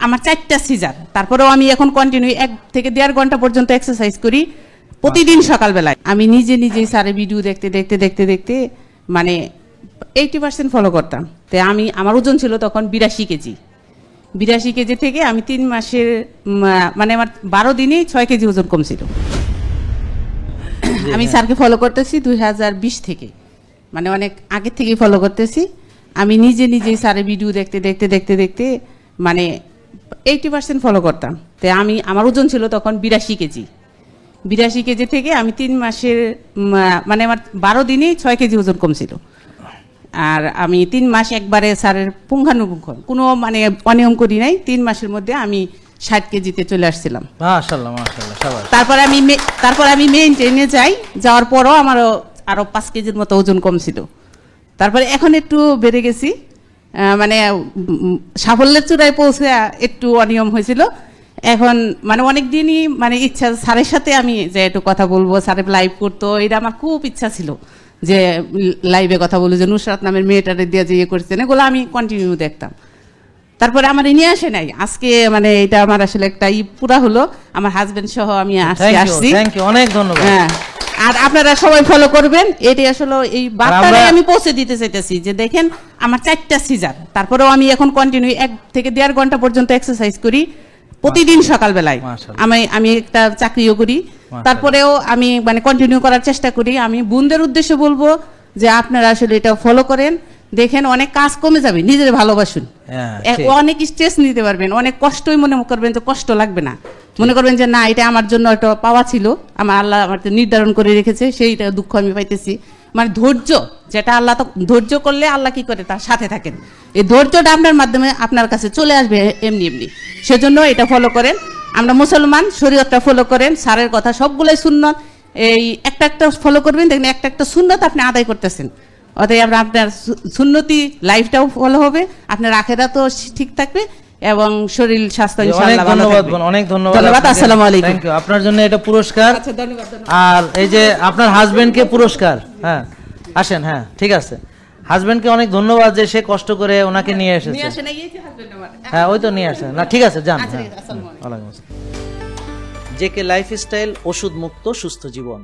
আমার 4টা সিজার, তারপরেও আমি এখন কন্টিনিউ 1 থেকে 1.5 ঘন্টা পর্যন্ত এক্সারসাইজ করি প্রতিদিন সকালবেলায়। আমি নিজেই স্যারের ভিডিও দেখতে মানে 80% ফলো করতাম। তো আমার ওজন ছিল তখন 82 কেজি। 82 কেজি থেকে আমি 3 মাসের মানে আমার 12 দিনেই 6 কেজি ওজন কমছিল। আমি স্যারকে ফলো করতেছি 2020 থেকে, মানে অনেক আগে থেকেই ফলো করতেছি। আমি নিজেই স্যারের ভিডিও দেখতে মানে 80% ফলো করতাম। তো আমার ওজন ছিল তখন 82 কেজি। 82 কেজি থেকে আমি 3 মাসের মানে আমার 12 দিনেই 6 কেজি ওজন কমছিল। আর আমি 3 মাস একবারে স্যারের পুঙ্খানুপুঙ্খ কোনো মানে অনিয়ম করি নাই। 3 মাসের মধ্যে আমি 60 কেজিতে চলে আসছিলাম। মাশাআল্লাহ মাশাআল্লাহ, শাবাশ। তারপর আমি মেইনটেইনে যাওয়ার পরও আমার আরো 5 কেজির মতো ওজন কমছিল। তারপরে এখন একটু বেড়ে গেছি, মানে সাফল্যের চূড়ায় পৌঁছে একটু অনিয়ম হয়েছিল। এখন মানে অনেক দিনই মানে ইচ্ছা স্যারের সাথে আমি যে একটু কথা বলবো, স্যারের লাইভ করতো, এটা আমার খুব ইচ্ছা ছিল যে লাইভে কথা বলবো, যে নুসরাত নামের মেয়েটারে দিয়ে যে ইয়ে করছেন, এগুলো আমি কন্টিনিউ দেখতাম। তারপরে আমার নিয়ে আসে নাই, আজকে মানে এটা আমার আসলে একটা পুরা হলো, আমার হাজবেন্ড সহ আমি আসছি। থ্যাংক ইউ, অনেক ধন্যবাদ। হ্যাঁ, আর আপনারা সবাই ফলো করবেন। এটি আসলে এই বার্তাটাই আমি পৌঁছে দিতে চাইতেছি যে দেখেন আমার 4টা সিজার, তারপরেও আমি এখন কন্টিনিউ 1 থেকে 1.5 ঘন্টা পর্যন্ত এক্সারসাইজ করি প্রতিদিন সকালবেলায়। আমি একটা চাকরিও করি, তারপরেও আমি মানে কন্টিনিউ করার চেষ্টা করি। আমি বোনদের উদ্দেশ্যে বলবো যে আপনারা আসলে এটা ফলো করেন, দেখেন অনেক কাজ কমে যাবে, নিজের ভালোবাসুন, অনেক স্ট্রেস নিতে পারবেন, অনেক কষ্টই মনে করবেন যে কষ্ট লাগবে না, মনে করবেন যে না এটা আমার জন্য একটা পাওয়া ছিল, আমার আল্লাহ আমার নির্ধারণ করে রেখেছে, সেইটা দুঃখ আমি পাইতেছি। মানে ধৈর্য, যেটা আল্লাহ তো ধৈর্য করলে আল্লাহ কি করে তার সাথে থাকেন, এই ধৈর্যটা আপনার মাধ্যমে আপনার কাছে চলে আসবে এমনি। সেজন্য এটা ফলো করেন। আমরা মুসলমান, শরীয়তটা ফলো করেন, স্যারের কথা সবগুলোই সুন্নত, এই একটা ফলো করবেন, দেখবেন একটা সুন্নত আপনি আদায় করতেছেন। অতএব আপনার সুন্নতি লাইফটাও ফলো হবে, আপনার আখিরাতও ঠিক থাকবে এবং শরীর স্বাস্থ্য ইনশাআল্লাহ ভালো থাকবে। অনেক ধন্যবাদ। আসসালামু আলাইকুম। Thank you. আপনার জন্য এটা পুরস্কার। আচ্ছা, ধন্যবাদ। আর এই যে আপনার হাজবেন্ডকে পুরস্কার। হ্যাঁ আসেন, হ্যাঁ ঠিক আছে। হাজবেন্ডকে অনেক ধন্যবাদ যে সে কষ্ট করে ওনাকে নিয়ে এসেছে। হ্যাঁ ওই তো নিয়ে আসেন না, ঠিক আছে যান। ওয়ালাইকুম আসসালাম। জেকে লাইফস্টাইল, ওষুধ মুক্ত সুস্থ জীবন।